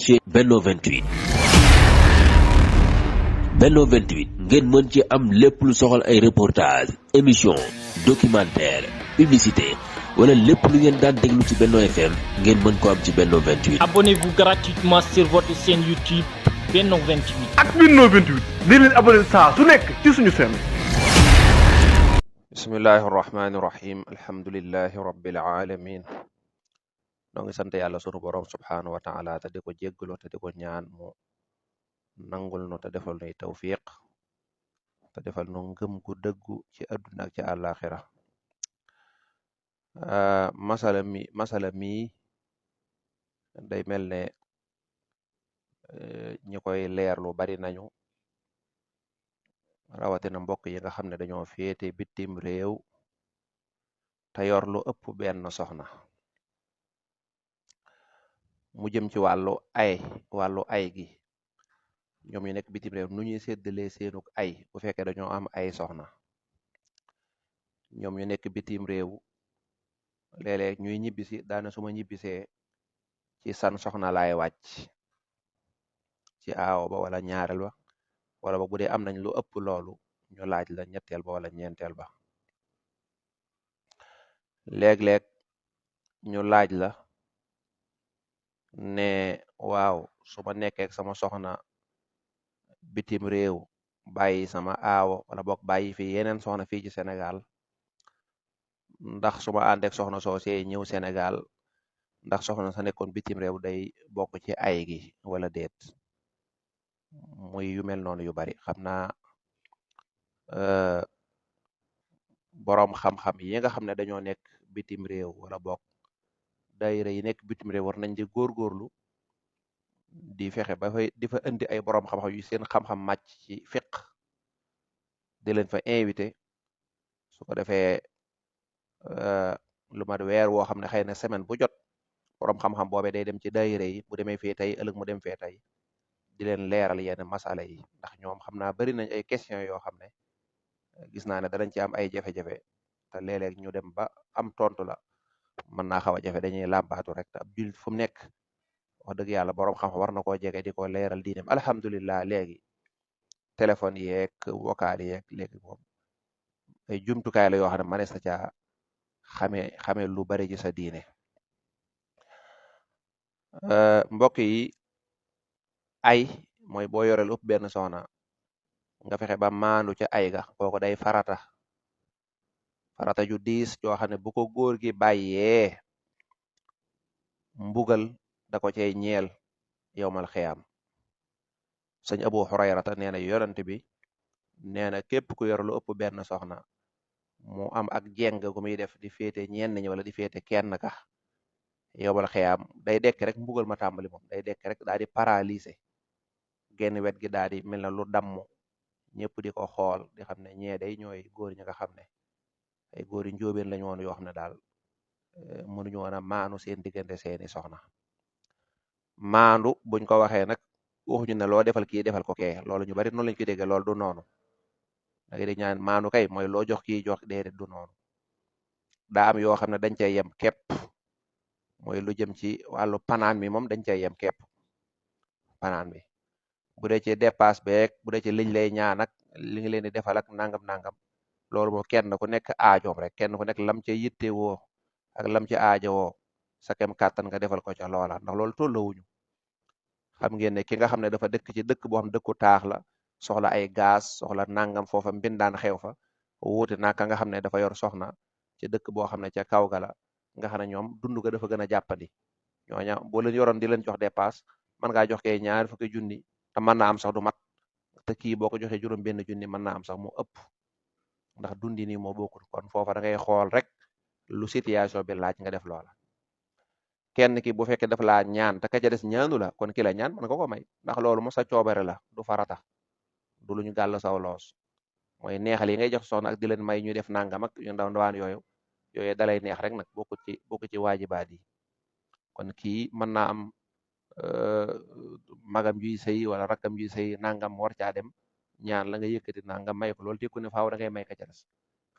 ci Benno 28. Benno 28 ngeen mën ci am lépp lu soxal ay reportage émission documentaire publicité wala lépp lu ngeen daan déglu ci Benno FM ngeen mën ko am ci Benno 28. Abonnez-vous gratuitement sur votre chaîne YouTube Benno 28. ak Benno 28 di leen abonné saa su nekk ci suñu chaîne. bismillahi rahmaani rahim alhamdulillahi rabbil alamin noo ngi sant yàlla sunu borom subhaanahu wa taala te di ko jéggaloo te di ko ñaan mu nangul no te defal nuy tawfiq te defal nu ngëm gu dëggu ci àdduna ak ci àllaaxira masala mi day mel ne ñi koy leerlu bari nañu rawatina mbokk yi nga xam ne dañoo féete bitim réew te yor lu ëpp benn soxna mu jëm ci wàllu ay gi ñoom ñu nekk bitim réew nu ñuy séddalee seenuk ay bu fekkee dañoo am ay soxna ñoom ñu nekk bitim réew léeg-léeg ñuy ñibbisi daana suma ñibbisee ci san soxna laay wàcc ci aawo ba wala ñaareel ba wala ba bu dee am nañ lu ëpp loolu ñu laaj la ñetteel ba wala ñeenteel ba léeg-léeg ñu laaj la ne waaw su ma nekkee ak sama soxna bitim réew bàyyi sama aawo wala boog bàyyi fi yeneen soxna fii ci Sénégal ndax su ma àndeek soxna soosee ñëw Sénégal ndax soxna sa nekkoon bitim réew day bokk ci ay gi wala déet muy yu mel noonu yu bari xam naa boroom xam-xam yi nga xam ne dañoo nekk bitim réew wala bokk daayira yi nekk bitim réew war nañ di góorgóorlu di fexe ba fay di fa indi ay boroom xam-xam yu seen xam-xam màcc ci fiq di leen fa invité su ko defee lu mat weer woo xam ne xëy na semaine bu jot boroom xam-xam boobee day dem ci daayira yi bu demee fee tey ëllëg mu dem fee tey di leen leeral yenn masala yi ndax ñoom xam naa bari nañ ay question yoo xam ne gis naa ne danañ ci am ay jafe-jafe te léeg-léeg ñu dem ba am tontu la mën naa xaw a jafe dañuy làmbaatu rek te ab jullit fu mu nekk wax dëgg yàlla boroom xam-xam war na koo jege di ko leeral diineem alhamdulilah léegi téléphone yeeg vocal yeeg léegi moom ay jumtukaay la yoo xam ne manees na caa xamee lu bari ci sa diine mbokk yi ay mooy boo yoreel ëpp benn soxna nga fexe ba maandu ca ay ga kooku day farata ju diis joo xam ne bu ko góor gi bàyyee mbugal da ko cay ñeel yowmal xiyaam sëñ Abu Hurayrata nee na yonent bi nee na képp ku yor lu ëpp benn soxna mu am ak jeng gu muy def di féete ñenn ñi wala di féete kenn ka yowmal xiyaam day dekk rek mbugal ma tàmbali moom day dekk rek daal di paralysé genn wet gi daal di mel na lu damm ñëpp di ko xool di xam ne ñee day ñooy góor ñi nga xam ne ay góor yi njóobeen lañu woon yoo xam ne daal mënuñu woon a maanu seen diggante seeni soxna maandu buñ ko waxee nag waxuñu ne loo defal kii defal ko kee loolu ñu bari noonu lañu ko déggee loolu du noonu da ngay dégg ñaan maandu kay mooy loo jox kii jox déedéet du noonu daa am yoo xam ne dañ cay yem képp mooy lu jëm ci wàllu panaan mi moom dañ cay yem képp panaan bi bu dee ci dépasse beeg bu dee ci liñ lay ñaan ak li nga leen di defal ak nangam loolu moom kenn ku nekk aajoom rek kenn ku nekk lam ca yitte woo ak lam ca aajo woo sa kem kàttan nga defal ko ca loola ndax loolu tollawuñu xam ngeen ne ki nga xam ne dafa dëkk ci dëkk boo xam dëkku taax la soxla ay gaz soxla nangam foofa mbindaan xew fa wuute naa ka nga xam ne dafa yor soxna ci dëkk boo xam ne ca kaw ga la nga xam ne ñoom dund ga dafa gën a jàppandi ñooña boo leen yoroon di leen jox dépasse mën ngaa jox kee ñaar fukki junni te mën naa am sax du mat te kii boo ko joxee juróom benn junni mën naa am sax mu ëpp ndax dundi nii moo bokkul kon foofa da ngay xool rek lu situation bi laaj nga def loola kenn ki bu fekkee daf laa ñaan te ka ca des ñaanu la kon ki la ñaan mën nga ko may ndax loolu mo sa coobare la du farata du lu ñu gàll saw loos mooy neexal yi ngay jox soxna ak di leen may ñu def nangam ak yu ndaw ndawaan yooyu dalay neex rek nag bokku ci waajibaat yi kon kii mën naa am magam juy sëy wala rakkam juy sëy nangam war caa dem ñaan la nga yëkkati nangam may ko loolu tekku ne faaw da ngay may ka ca des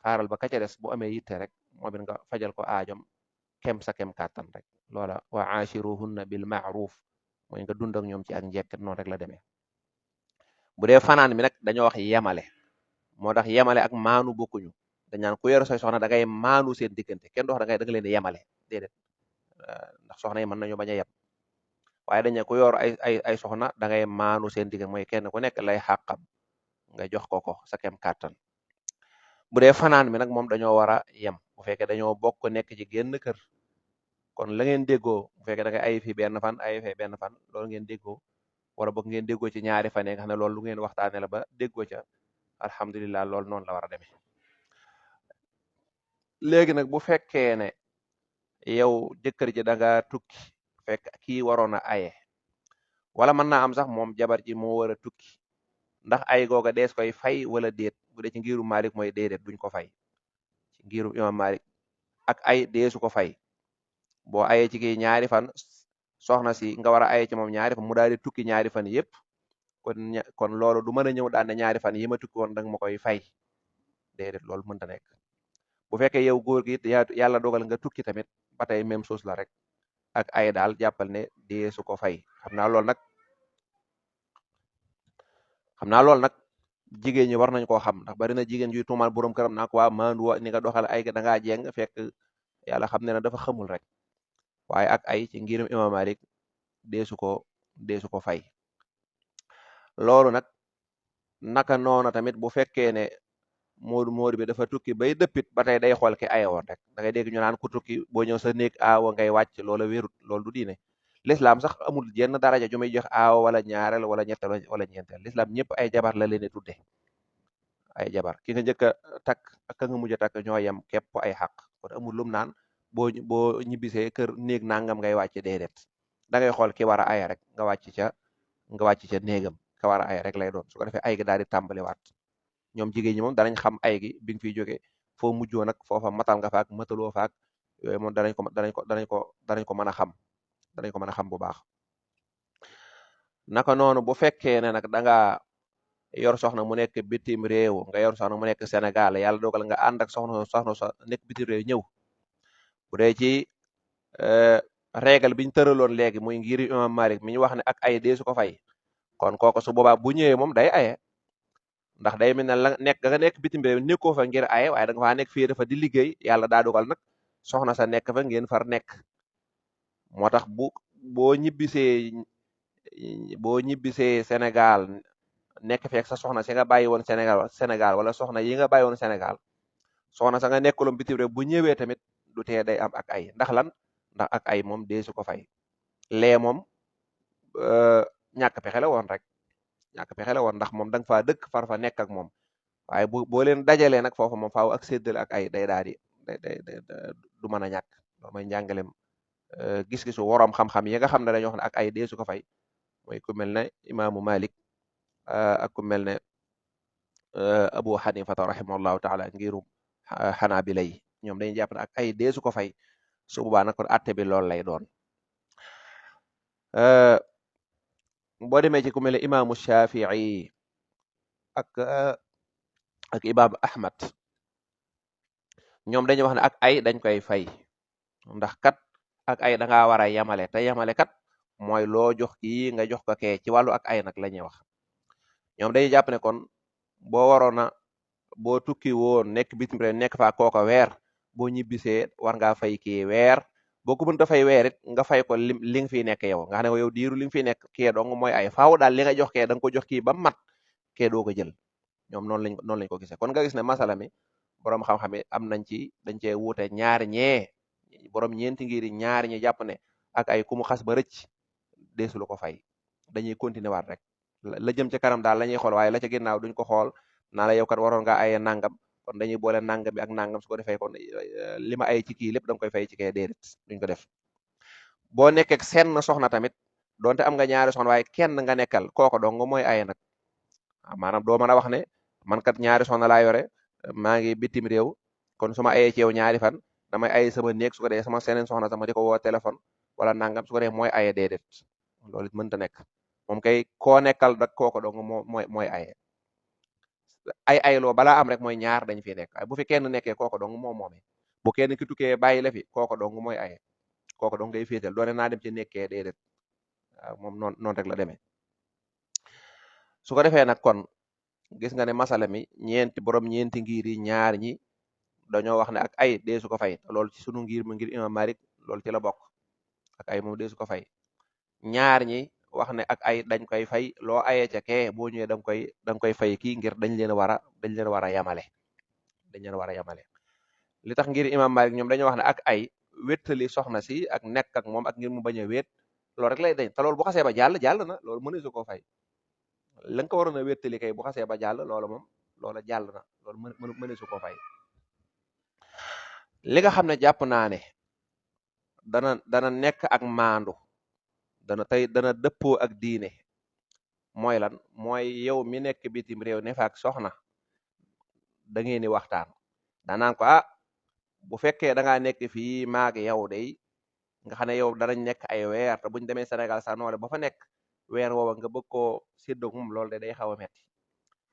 xaaral ba ka ca des bu amee yitte rek moom it nga fajal ko aajom kem sa kem kàttan rek loola wa aachiruhunna bil ma'ruf mooy nga dund ak ñoom ci ak njekk noonu rek la demee. bu dee fanaan mi nag dañoo wax yemale, moo tax yemale ak maanu bokkuñu. dañ naan ku yor say soxna da ngay maanu seen diggante, kenn du wax da nga leen di yemale déedéet, ndax soxna yi mën nañu bañ a yem, waaye dañ ne ku yor ay soxna da ngay maanu seen diggante, mooy kenn ku nekk lay xàqam nga jox ko sa kem kàttan. bu dee fanaan mi nag moom dañoo war a yem, bu fekkee dañoo bokk nekk ci génn kër, kon la ngeen déggoo bu fekkee da ngay ay fi benn fan ay fee benn fan loolu ngeen déggoo, wala boog ngeen déggoo ci ñaari fan yi nga xam ne loolu lu ngeen waxtaane la ba déggoo ca, alhamdulilah loolu noonu la war a demee. léegi nag bu fekkee ne yow jëkkër ji da nga tukki fekk kii waroon a aye, wala mën naa am sax moom jabar ji moo war a tukki, ndax ay googa dees koy fay wala déet. bu dee ci ngirum Malik mooy déedéet duñ ko fay. ci ngirum imam Malik ak ay deesu ko fay. boo ayee ci kii ñaari fan, soxna si nga war a aye ci moom ñaari fan mu daal di tukki ñaari fan yépp, kon loolu du mën a ñëw daan ne ñaari fan yi ma tukki woon danga ma koy fay, déedéet loolu mënta nekk. bu fekkee yow góor gi it yàlla dogal nga tukki tamit ba tey même chose la rek, ak ay daal jàppal ne deesu ko fay. xam naa loolu nag jigéen ñi war nañ koo xam, ndax bari na jigéen juy tuumaal borom këram naa ko waa maandu ni nga doxale ay da ngaa jeng, fekk yàlla xam ne na dafa xamul rek. waaye ak ay ci ngirum imam Malik deesu ko fay. loolu nag naka noona tamit bu fekkee ne moodu bi dafa tukki bay dëppit ba tey day xool ki ayewoon rek. da ngay dégg ñu naan ku tukki boo ñëw sa néeg aawa ngay wàcc, loola wérut, loolu du diine. l'islam sax amul jenn daraja ju muy jox aawa wala ñaareel wala ñetteel wala ñeenteel. l'islam ñëpp ay jabar la leen di tudde, ay jabar. ki nga njëkk a takk ak ka nga mujj a takk ñoo yem képp ay xaq, kon amul lum naan boo ñibbisee kër néeg nangam ngay wàcc, déedéet. da ngay xool ki war a aye rek nga wàcc ca néegam, ka war a aye rek lay doon. su ko defee ay gi daal di tàmbaliwaat. ñoom jigéen ñi moom danañ xam ay gi bi nga fiy jóge foo mujjoo nag foofa matal nga faak mataloo faak, yooyu moom danañ ko mën a xam, danañ ko mën a xam bu baax. naka noonu bu fekkee ne nag da nga yor soxna mu nekk bitim réew, nga yor soxna mu nekk Sénégal, yàlla dogal nga ànd ak soxna sa nekk bitim réew ñëw. bu dee ci régal biñ tëraloon léegi muy ngir imam Malik mi ñu wax ne ak ay deesu ko fay, kon kooku su boobaa bu ñëwee moom day aye, ndax day mel ne la nga nekk bitim réew nekkoo fa ngir aye, waaye da nga faa nekk fii dafa di liggéey, yàlla daa dogal nag soxna sa nekk fa ngeen far nekk. moo tax boo ñibbisee Sénégal nekk feek sa soxna si nga bàyyi woon Sénégal wala soxna yi nga bàyyi woon Sénégal, soxna sa nga nekkaloon bitim réew bu ñëwee tamit du tee day am ak ay. ndax lan? ndax ak ay moom deesu ko fay. lee moom ñàkk pexe la woon rek, ñàkk pexe la woon, ndax moom da nga faa dëkk far fa nekk ak moom. waaye boo leen dajalee nag foofu moom faaw ak séddale ak ay day daal di du mën a ñàkk. loolu mooy njàngalem gis-gisu woroom xam-xam yi nga xam ne dañoo wax ne ak ay deesu ko fay, mooy ku mel ne imaamu Malik ak ku mel ne Abu Hanifata rahimahullahu taala ngirum Hanabila yi, ñoom dañuy jàpp ne ak ay deesu ko fay. su boobaa nag kon atte bi loolu lay doon. boo demee ci ku mel ne imaamu Shafii ak imaamu Ahmad, ñoom dañuy wax ne ak ay dañ koy fay, ndax kat ak ay da ngaa war a yamale, te yamale kat mooy loo jox kii nga jox ko kee. ci wàllu ak ay nag la ñuy wax. ñoom dañuy jàpp ne kon boo tukki woon nekk bitim réew nekk fa kooka weer, boo ñibbisee war ngaa fay kii weer. boo ko mënta fay weer it nga fay ko li nga fiy nekk yow, nga xam ne yow diiru li nga fiy nekk kee dong mooy ay. faaw daal li nga jox kee da nga ko jox kii ba mat, kee doo ko jël. ñoom noonu lañ ko gisee. kon nga gis ne masala mi borom xam-xam yi dañ cee wuute. borom ñeenti ngir ñaari ñi jàpp ne ak ay ku mu xas ba rëcc deesu la ko fay, dañuy continuer waat rek. la jëm ci kanam daal la ñuy xool, waaye la ca ginnaaw duñ ko xool naa la yow kat waroon nga aye nangam, kon dañuy boole nangam bi ak nangam. su ko defee kon li ma ay ci kii lépp da nga koy fay ci kee, déedéet duñ ko def. boo nekkee seen soxna tamit, donte am nga ñaari soxna waaye kenn nga nekkal, kooko dong mooy aye nag. maanaam doo mën a wax ne man kat ñaari soxna laa yore, maa ngi bitim réew, kon su ma ayee ci yow ñaari fan damay aye sama néeg, su ko defee sama seneen soxna sama di ko woo téléphone wala nangam, su ko defee mooy aye, déedéet. loolu it mënta nekk. moom kay koo nekkal rek kooko dong mooy aye. ay loo balaa am rek mooy ñaar dañ fi nekk. bu fi kenn nekkee kooko dong moomee. bu kenn ki tukkee bàyyi la fi kooko dong mooy aye, kooko dong ngay féetal. doone naa dem ci nekkee, déedéet. waaw moom noonu rek la demee. su ko defee nag kon gis nga ne masala mi borom ñeenti ngir yi ñaar ñi dañoo wax ne ak ay dee su ko fay loolu ci sunu ngir mu ngir imam Malik loolu ci la bokk ak ay moom dee su ko fay. ñaar ñi wax ne ak ay dañ koy fay loo ayee ca kee boo ñëwee da nga koy fay kii ngir dañ leen war a yamale. li tax ngir imam Malik ñoom dañoo wax ne ak ay wéttali soxna si ak nekk ak moom ak ngir mu bañ a wéet loolu rek lay dañ te loolu bu xasee ba jàll na loolu mënees su koo fay. la nga ko waroon a wéttali kay bu xasee ba jàll loola jàll na loolu mënees su koo fay. li nga xam ne jàpp naa ne dana nekk ak maandu dana dëppoo ak diine mooy lan mooy yow mi nekk bitim réew ne fa ak soxna da ngeen di waxtaan danaan ko bu fekkee da ngaa nekk fii maag yow day nga xam ne yow danañ nekk ay weer te buñ demee Sénégal sax noole ba fa nekk weer woowa nga bëgg koo séddoog moom loolu de day xaw a metti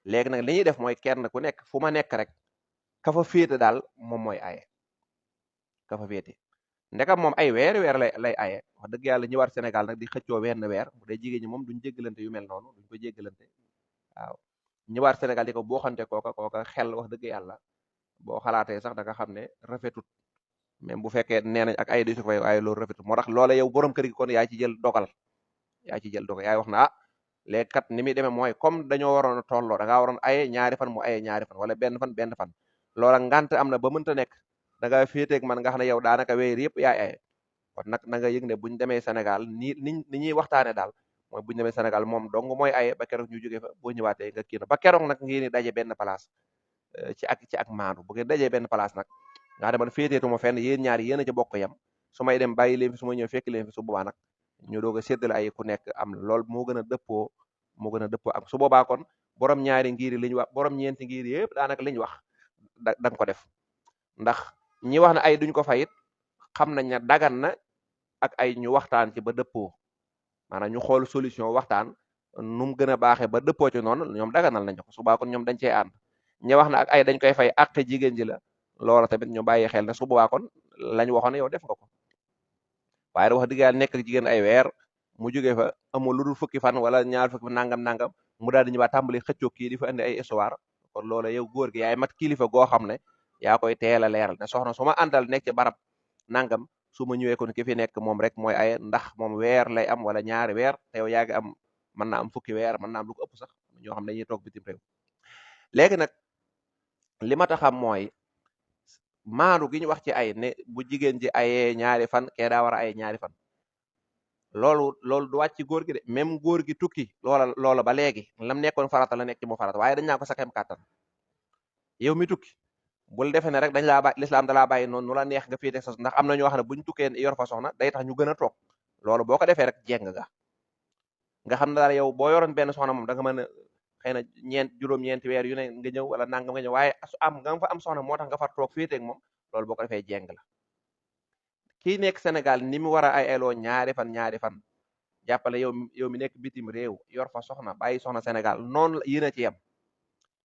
léegi nag li ñuy def mooy kenn ku nekk fu ma nekk rek ka fa féete daal moom mooy aye ka fa féete ndekam moom ay weer lay aye wax dëgg yàlla ñëwaat Sénégal nag di xëccoo wenn weer bu dee jigéen ñi moom duñ jéggalante yu mel noonu duñ ko jéggalante waaw ñëwaat Sénégal di ko booxante kooka xel wax dëgg yàlla boo xalaatee sax da nga xam ne rafetut même bu fekkee nee nañ ak ay di su fay waaye loolu rafetut moo tax loola yow borom kër gi kon yaa ci jël dogal yaay wax na léegi kat ni muy demee mooy comme dañoo waroon a tolloo da ngaa waroon aye ñaari fan mu aye ñaari fan wala benn fan loola ngant am na ba mënta nekk da nga féeteeg man nga xam ne yow daanaka weer yëpp yaay aye kon nag na nga yëg ne buñ demee Sénégal ni ñuy waxtaane daal mooy buñ demee Sénégal moom dong mooy aye ba keroog ñu jógee fa boo ñëwaatee nga kii na ba keroog nag ngeen di daje benn place ci ak maandu bu ngeen dajee benn place nag nga xam ne man féeteetuma fenn yéen ñaar yéen a ci bokk yam su may dem bàyyi leen fi su ma ñëw fekk leen fi su boobaa nag ñu doog a séddale ay ku nekk am lool moo gën a dëppoo ak su boobaa kon borom ñaari ngir li ñu wax borom ñeenti ngir yëpp daanaka li ñu wax da nga ko def ndax ñi wax ne ay duñ ko fayit xam nañ ne dagan na ak ay ñu waxtaan ci ba dëppoo maanaam ñu xool solution waxtaan nu mu gën a baaxee ba dëppoo ci noonu ñoom daganal nañ ko su boobaa kon ñoom dañ cee ànd ñi wax ne ak ay dañ koy fay àq jigéen ji la loola tamit ñu bàyyi xel ne su boobaa kon lañ waxoon yow def nga ko waaye da wax dëgg yàlla nekk jigéen ay weer mu jógee fa amul lu dul fukki fan wala ñaar fukki nangam mu daal di ñëwaat tàmbali xëccoo kii di fa indi ay histoire kon loola yow góor gi yaay mat kilifa goo xam ne yaa koy teel a leeral ne soxna su ma àndal nekk ci barab nangam su ma ñëwee kon ki fi nekk moom rek mooy ay ndax moom weer lay am wala ñaari weer te yow yaa ngi am mën naa am fukki weer mën naa am lu ko ëpp sax ñoo xam ne dañuy toog bitim réew léegi nag li ma ta xam mooy maandu gi ñu wax ci ay ne bu jigéen ji ayee ñaari fan kee daa war a ay ñaari fan loolu du wàcc ci góor gi de même góor gi tukki loola ba léegi lam nekkoon farata la nekk ci mu farata waaye dañ naa ko sa kem kàttan yow mi tukki bul defe ne rek dañ laa bàyyi lislaam dalaa bàyyi noonu nu la neex nga féete sa ndax am na ñoo xam ne buñ tukkee yor fa soxna day tax ñu gën a toog loolu boo ko defee rek jeng nga xam ne daal yow boo yoroon benn soxna moom da nga mën a xëy na juróom-ñeenti weer yu ne nga ñëw wala nangam nga ñëw waaye nga fa am soxna moo tax nga far toog féeteeg moom loolu boo ko defee jeng la kii nekk Sénégal ni mu war a ay eloo ñaari fan jàppale yow mi nekk bitim réew yor fa soxna bàyyi soxna Sénégal noonu yéen a ci yem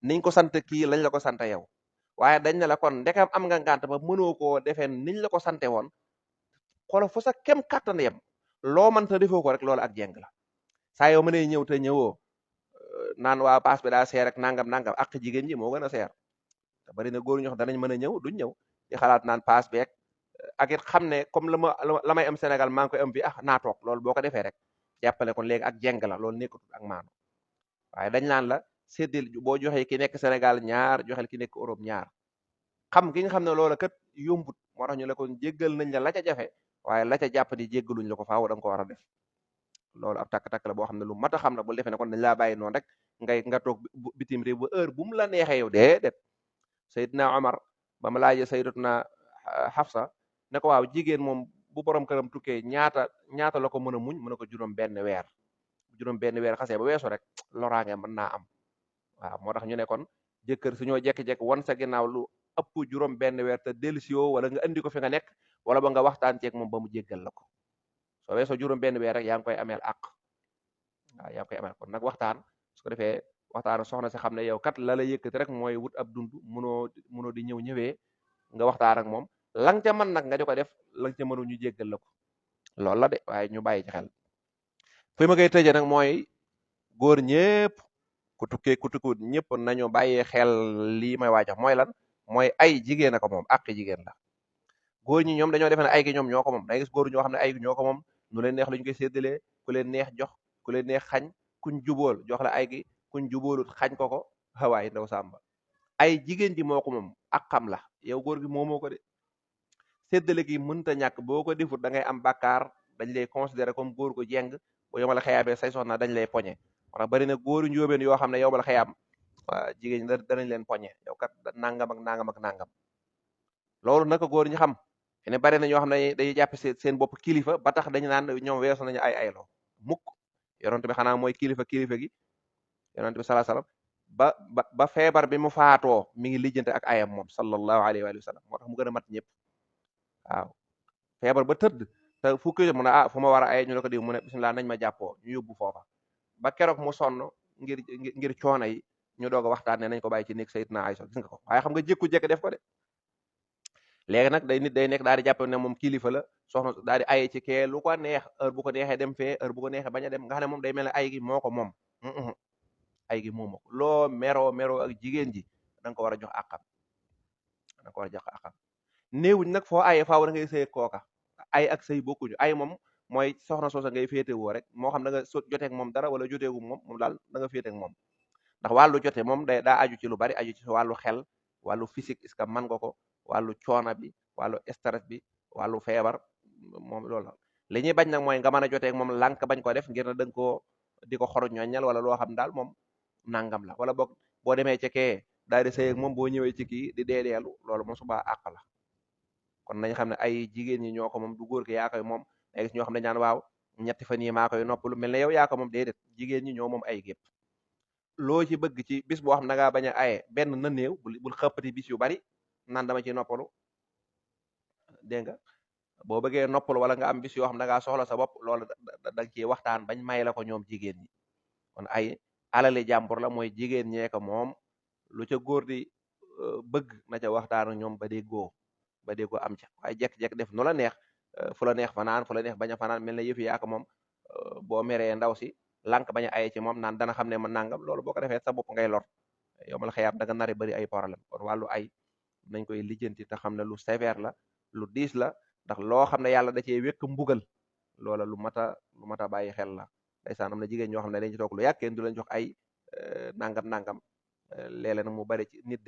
niñ ko sant kii lañ la ko sant yow waaye dañ ne la kon ndekam am nga ngànt ba mënoo koo defee niñ la ko sante woon xoolal fu sa kem kàttan yem loo mënta defoo ko rek loolu ak jeng la saa yow mënee ñëw te ñëwoo naan waa paas bi daa seer rek nangam ak jigéen ji moo gën a seer te bari na góor ñoo xam danañ mën a ñëw duñ ñëw di xalaat naan paas beeg ak it xam ne comme la may am Sénégal maa ngi koy am bi naa toog loolu boo ko defee rek jàppale kon léegi ak jeng la loolu nekkatul ak maanu waaye dañ naan la séddil boo joxee ki nekk Sénégal ñaar joxel ki nekk Europe ñaar xam gi nga xam ne loola kat yombut moo tax ñu la kon jéggal nañ la ca jafe waaye la ca jàpp di jéggaluñ la ko faaw da nga ko war a def loolu ab takk-takk la boo xam ne lu mat a xam la bul defee ne kon dañ laa bàyyi noonu rek nga toog bitim réew ba heure bu mu la neexee yow déedéet Seydina Omar ba ma laajee Sayyidatuna Hafsa ne ko waaw jigéen moom bu borom këram tukkee ñaata la ko mën a muñ mën a ko juróom benn weer xasee ba weesu rek loraange mën naa am waaw moo tax ñu ne kon jëkkër suñoo jekki-jekki wan sa ginnaaw lu ëpp juróom benn weer te dellusiwoo wala nga andi ko fi nga nekk wala ba nga waxtaan ceeg moom ba mu jéggal la ko soo weesoo juróom benn weer rek yaa ngi koy ameel àq waaw yaa ngi koy ameel kon nag waxtaan su ko defee waxtaan soxna si xam ne yow kat la yëkkati rek mooy wut ab dund munoo di ñëwee nga waxtaan ak moom lang ca mën nag nga di ko def lang ca mënu ñu jéggal la ko loolu la de waaye ñu bàyyi ci xel fi ma koy tëjee nag mooy góor ñépp ku tukkee ku tukkuwut ñëpp nañu bàyyi xel lii may waajax mooy lan mooy ay jigéen a ko moom àq jigéen la góor ñi ñoom dañoo defe ne ay gi ñoom ñoo ko moom da ngay gis góor ñoo xam ne ay gi ñoo ko moom nu leen neex lu ñu koy séddalee ku leen neex jox ku leen neex xañ kuñ jubóol jox la ay gi kuñ jubóolut xañ ko ko xawaay ndaw sàmba ay jigéen ji moo ko moom ak xam la yow góor gi moomoo ko de séddale gi mënta ñàkk boo ko defut da ngay am bàkkaar dañ lay considérer comme góor gu jeng bu yomal xëyaabee say soxna dañ lay poñe wala bari na góoru njóobeen yoo xam ne yow bal xëyaam waa jigéen ñi danañ leen poñe yow kat nangam ak nangam ak nangam loolu naka góor ñi xam ne bari na ñoo xam ne dañuy jàppe seen bopp kilifa ba tax dañu naan ñoom weesu nañu ay ayloo mukk yonent bi xanaa mooy kilifa gi yonent bi salaa salaam ba feebar bi mu faatoo mi ngi lijjante ak ayam moom sallallahu alayhi wa sallam moo tax mu gën a mat ñëpp waaw feebar ba tëdd te fukki mu ne fu ma war a ay ñu ne ko diw mu ne bismillah nañ ma jàppoo ñu yóbbu foofa ba keroog mu sonn ngir coono yi ñu doog a waxtaan ne nañ ko bàyyi ci nekk Sayyidina Aysa gis nga ko waaye xam nga jékku-jékk def ko de léegi nag day nekk daal di jàpp ne moom kilifa la soxna daal di aye ci kee lu ko neex heure bu ko neexee dem fee heure bu ko neexee bañ a dem nga xam ne moom day mel ne ay gi moo ko moom ay gi moomoo ko loo meroo ak jigéen ji da nga ko war a jox àqam da nga ko war a jox àqam néewuñ nag foo aye faaw da ngay sëy kooka ay ak sëy bokkuñu ay moom mooy soxna soosa ngay féetewoo rek moo xam da nga joteeg moom dara wala joteegu moom daal da nga féeteeg moom ndax wàllu jote moom daa aju ci lu bari aju ci wàllu xel wàllu physique est-ce que man nga ko wàllu coona bi wàllu stress bi wàllu feebar moom loolu la li ñuy bañ nag mooy nga mën a joteeg moom lànk bañ ko def ngir na danga koo di ko xor ñooñal wala loo xam daal moom nangam la wala boog boo demee ci kee daal di sëy ak moom boo ñëwee ci kii di deedeelu loolu moom subaa àq la kon nañ xam ne ay jigéen ñi ñoo ko moom du góor ki yaa koy moom ay gis ñoo xam ne ñaan waaw ñetti fan yi maa koy noppalu mel ne yow yaa ko moom déedéet jigéen ñi ñoo moom ay gépp loo ci bëgg ci bis boo xam ne da ngaa bañ a aye benn na néew bul xëppati bis yu bari naan dama ci noppalu dégg nga boo bëggee noppalu wala nga am bis yoo xam ne da ngaa soxla sa bopp loolu da nga ciy waxtaan bañ may la ko ñoom jigéen ñi kon ay alali jàmbur la mooy jigéen ñee ko moom lu ca góor di bëgg na ca waxtaan ñoom ba déggoo am ca waaye jekk-jekk def nu la neex fu la neex fanaan fu la neex bañ a fanaan mel ne yëfi yaa ko moom boo meree ndaw si lànk bañ a aye ci moom naan dana xam ne man nangam loolu boo ko defee sa bopp ngay lor yow mal xëyaam da nga nari bari ay problème kon wàllu ay nañ koy lijjanti te xam ne lu sévère la lu diis la ndax loo xam ne yàlla da cee wékk mbugal loola lu mat a bàyyi xel la ndeysaan am na jigéen ñoo xam ne dañ ci toog lu yàggeen du leen jox ay nangam léeg-léeg nag mu bari ci nit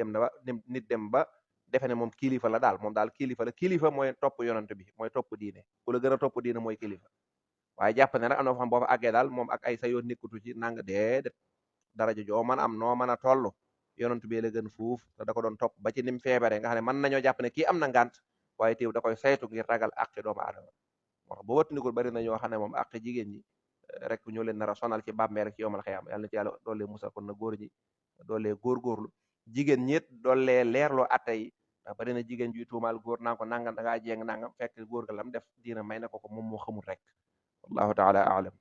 dem ba defe ne moom kilifa la daal moom daal kilifa la kilifa mooy topp yonent bi mooy topp diine ku la gën a topp diine mooy kilifa waaye jàpp ne nag am na xam boo fa àggee daal moom ak ay sa yoon nekkutu ci nanga déedéet daraja joo mën am noo mën a toll yonent bi la gën fuuf te da ko doon topp ba ci nim feebare nga xam ne mën nañoo jàpp ne kii am na ngànt waaye teew da koy saytu ngir ragal àqi doomu aadama moo tax bu watandikul bari na ñoo xam ne moom àqi jigéen ñi rek ñoo leen nar a sonal ci bàmmee rek ci yomal xëyam yàlla na ci yàlla doolee musal kon na góor ñi doolee góorgóorlu jigéen ñeet doolee leerloo atte yi ndax bari na jigéen juy tuumaal góor naa ko nangam da ngaa jéng nangam fekk góor ga lam def diina may na ko moom moo xamul rek wallahu taala aalam